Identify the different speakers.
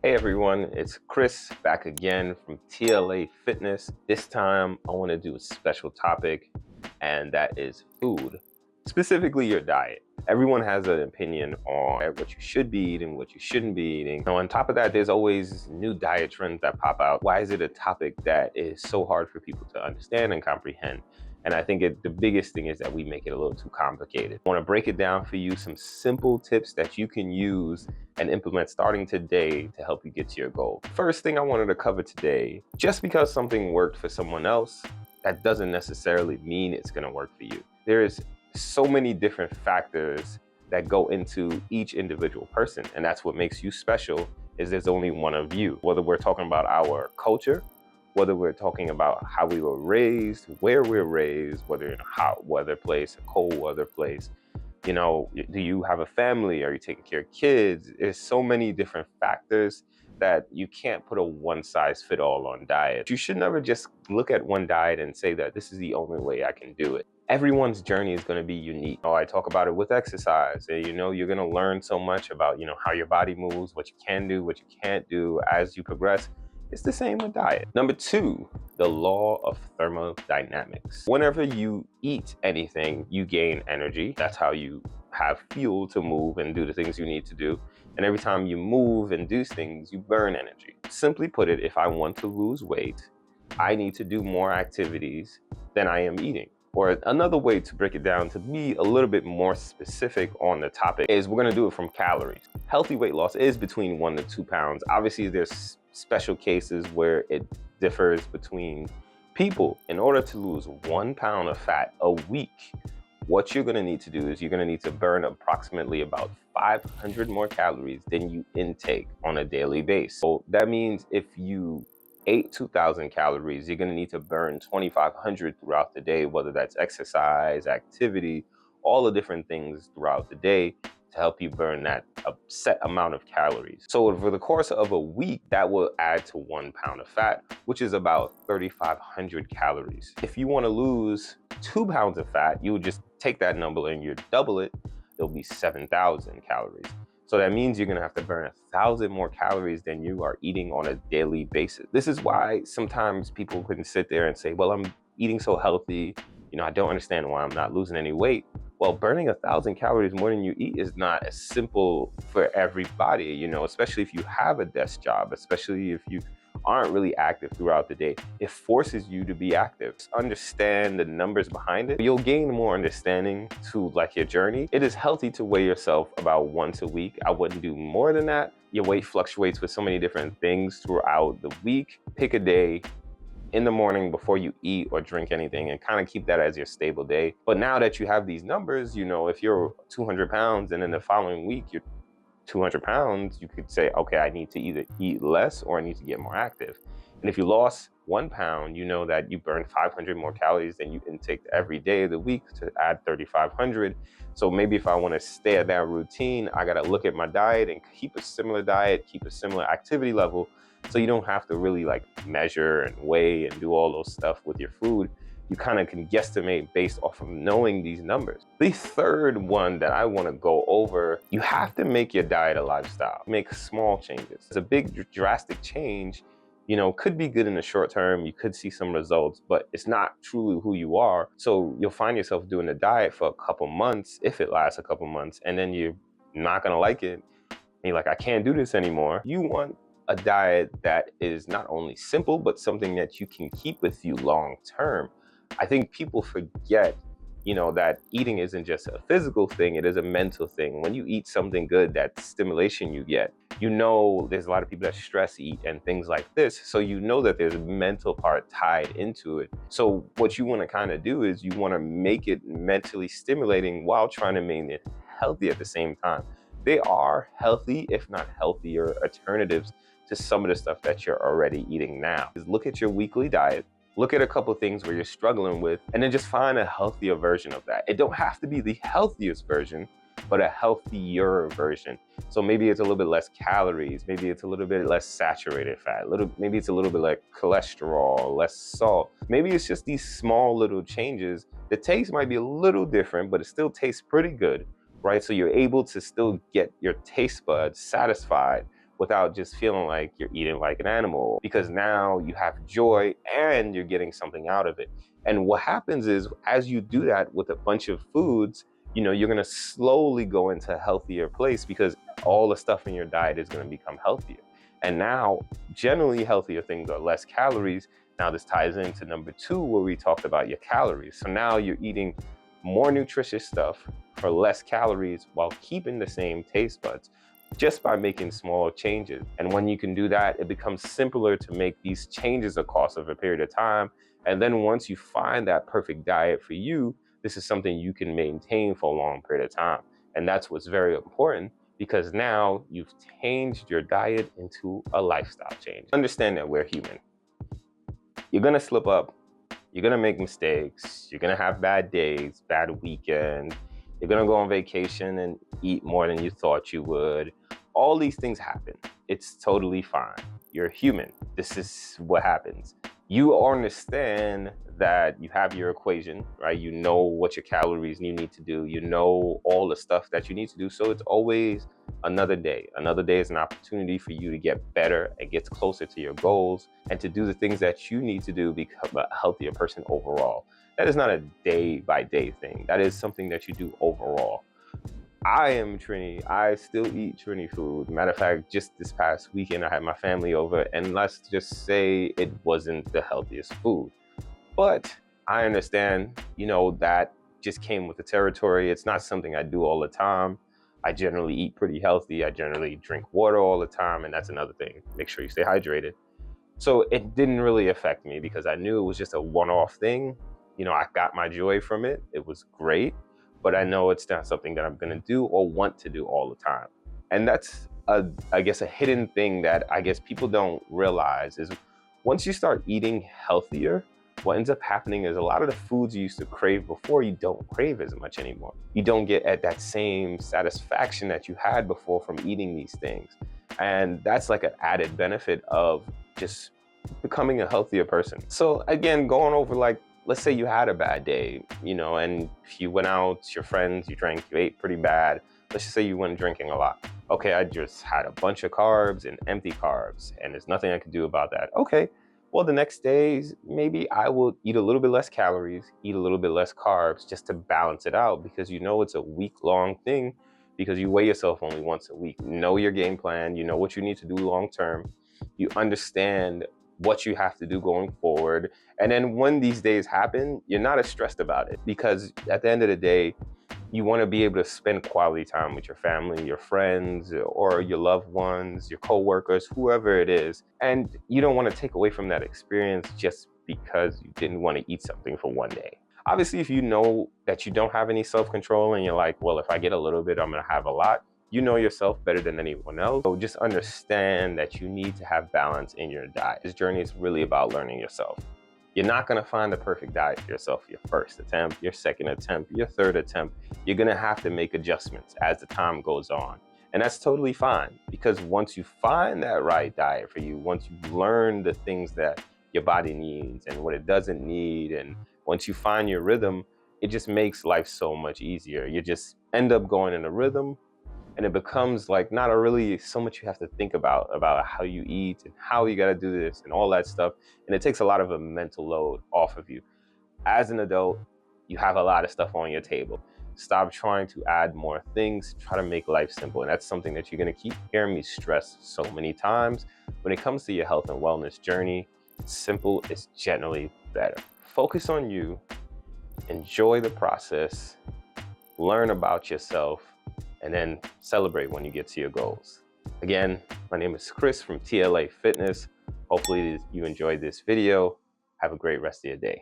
Speaker 1: Hey everyone, it's Chris back again from TLA Fitness. This time I want to do a special topic, and that is food, specifically your diet. Everyone has an opinion on what you should be eating, what you shouldn't be eating. Now, on top of that, there's always new diet trends that pop out. Why is it a topic that is so hard for people to understand and comprehend? And I think the biggest thing is that we make it a little too complicated. I want to break it down for you, some simple tips that you can use and implement starting today to help you get to your goal. First thing I wanted to cover today, just because something worked for someone else, that doesn't necessarily mean it's going to work for you. There's so many different factors that go into each individual person, and that's what makes you special, is there's only one of you. Whether we're talking about our culture, whether we're talking about how we were raised, where we're raised, whether in a hot weather place, a cold weather place, you know, do you have a family? Are you taking care of kids? There's so many different factors that you can't put a one size fit all on diet. You should never just look at one diet and say that this is the only way I can do it. Everyone's journey is going to be unique. I talk about it with exercise. You're going to learn so much about, how your body moves, what you can do, what you can't do as you progress. It's the same with diet. Number two, the law of thermodynamics. Whenever you eat anything, you gain energy. That's how you have fuel to move and do the things you need to do. And every time you move and do things, you burn energy. Simply put it, if I want to lose weight, I need to do more activities than I am eating. Or another way to break it down to be a little bit more specific on the topic is we're gonna do it from calories. Healthy weight loss is between 1 to 2 pounds. Obviously, there's special cases where it differs between people. In order to lose 1 pound of fat a week, what you're gonna need to do is you're gonna need to burn approximately about 500 more calories than you intake on a daily basis. So that means if you ate 2,000 calories, you're gonna need to burn 2,500 throughout the day, whether that's exercise, activity, all the different things throughout the day to help you burn that a set amount of calories. So over the course of a week, that will add to 1 pound of fat, which is about 3,500 calories. If you wanna lose 2 pounds of fat, you would just take that number and you double it, it'll be 7,000 calories. So that means you're gonna have to burn 1,000 more calories than you are eating on a daily basis. This is why sometimes people can sit there and say, well, I'm eating so healthy, I don't understand why I'm not losing any weight. Well, burning 1,000 calories more than you eat is not as simple for everybody, especially if you have a desk job, especially if you aren't really active throughout the day. It forces you to be active. Understand the numbers behind it. You'll gain more understanding to your journey. It is healthy to weigh yourself about once a week. I wouldn't do more than that. Your weight fluctuates with so many different things throughout the week. Pick a day in the morning before you eat or drink anything and kind of keep that as your stable day. But now that you have these numbers, if you're 200 pounds and then the following week you're 200 pounds, you could say, okay, I need to either eat less or I need to get more active. And if you lost 1 pound, you know that you burn 500 more calories than you intake every day of the week to add 3,500. So maybe if I want to stay at that routine, I got to look at my diet and keep a similar diet, keep a similar activity level. So you don't have to really measure and weigh and do all those stuff with your food. You kind of can guesstimate based off of knowing these numbers. The third one that I want to go over, you have to make your diet a lifestyle. Make small changes. It's a big drastic change, could be good in the short term. You could see some results, but it's not truly who you are. So you'll find yourself doing a diet for a couple months, if it lasts a couple months, and then you're not going to like it. And you're like, I can't do this anymore. You want a diet that is not only simple, but something that you can keep with you long term. I think people forget, that eating isn't just a physical thing, it is a mental thing. When you eat something good, that stimulation you get, there's a lot of people that stress eat and things like this. So that there's a mental part tied into it. So what you want to kind of do is you want to make it mentally stimulating while trying to make it healthy at the same time. They are healthy, if not healthier, alternatives to some of the stuff that you're already eating now. Just look at your weekly diet, look at a couple things where you're struggling with, and then just find a healthier version of that. It don't have to be the healthiest version, but a healthier version. So maybe it's a little bit less calories, maybe it's a little bit less saturated fat, maybe it's a little bit like cholesterol, less salt. Maybe it's just these small little changes. The taste might be a little different, but it still tastes pretty good, right? So you're able to still get your taste buds satisfied without just feeling like you're eating like an animal, because now you have joy and you're getting something out of it. And what happens is, as you do that with a bunch of foods, you're going to slowly go into a healthier place, because all the stuff in your diet is going to become healthier. And now, generally, healthier things are less calories. Now, this ties into number 2, where we talked about your calories. So now you're eating more nutritious stuff for less calories while keeping the same taste buds, just by making small changes. And when you can do that, it becomes simpler to make these changes across of a period of time. And then once you find that perfect diet for you, this is something you can maintain for a long period of time. And that's what's very important, because now you've changed your diet into a lifestyle change. Understand that we're human. You're gonna slip up, you're gonna make mistakes, you're gonna have bad days, bad weekend, you're gonna go on vacation and eat more than you thought you would. All these things happen. It's totally fine. You're human. This is what happens. You understand that you have your equation, right? You know what your calories you need to do. You know all the stuff that you need to do. So it's always another day. Another day is an opportunity for you to get better and get closer to your goals, and to do the things that you need to do to become a healthier person overall. That is not a day-by-day thing. That is something that you do overall. I am Trini. I still eat Trini food. Matter of fact, just this past weekend, I had my family over, and let's just say it wasn't the healthiest food. But I understand, that just came with the territory. It's not something I do all the time. I generally eat pretty healthy. I generally drink water all the time, and that's another thing. Make sure you stay hydrated. So it didn't really affect me, because I knew it was just a one-off thing. I got my joy from it. It was great. But I know it's not something that I'm going to do or want to do all the time. And that's, I guess, a hidden thing that I guess people don't realize is, once you start eating healthier, what ends up happening is a lot of the foods you used to crave before, you don't crave as much anymore. You don't get at that same satisfaction that you had before from eating these things. And that's like an added benefit of just becoming a healthier person. So again, going over, like, let's say you had a bad day, and you went out, your friends, you drank, you ate pretty bad. Let's just say you went drinking a lot. Okay, I just had a bunch of carbs and empty carbs, and there's nothing I can do about that. Okay, well, the next days, maybe I will eat a little bit less calories, eat a little bit less carbs, just to balance it out, because it's a week-long thing, because you weigh yourself only once a week. You know your game plan, you know what you need to do long-term. You understand what you have to do going forward. And then when these days happen, you're not as stressed about it, because at the end of the day, you want to be able to spend quality time with your family, your friends, or your loved ones, your coworkers, whoever it is. And you don't want to take away from that experience just because you didn't want to eat something for one day. Obviously, if you know that you don't have any self-control and you're like, well, if I get a little bit, I'm going to have a lot. You know yourself better than anyone else. So just understand that you need to have balance in your diet. This journey is really about learning yourself. You're not gonna find the perfect diet for yourself your first attempt, your second attempt, your third attempt. You're gonna have to make adjustments as the time goes on. And that's totally fine, because once you find that right diet for you, once you learn the things that your body needs and what it doesn't need, and once you find your rhythm, it just makes life so much easier. You just end up going in a rhythm, and it becomes like not a really so much you have to think about how you eat and how you got to do this and all that stuff. And it takes a lot of a mental load off of you. As an adult, you have a lot of stuff on your table. Stop trying to add more things. Try to make life simple. And that's something that you're going to keep hearing me stress so many times. When it comes to your health and wellness journey, simple is generally better. Focus on you. Enjoy the process. Learn about yourself. And then celebrate when you get to your goals. Again, my name is Chris from TLA Fitness. Hopefully you enjoyed this video. Have a great rest of your day.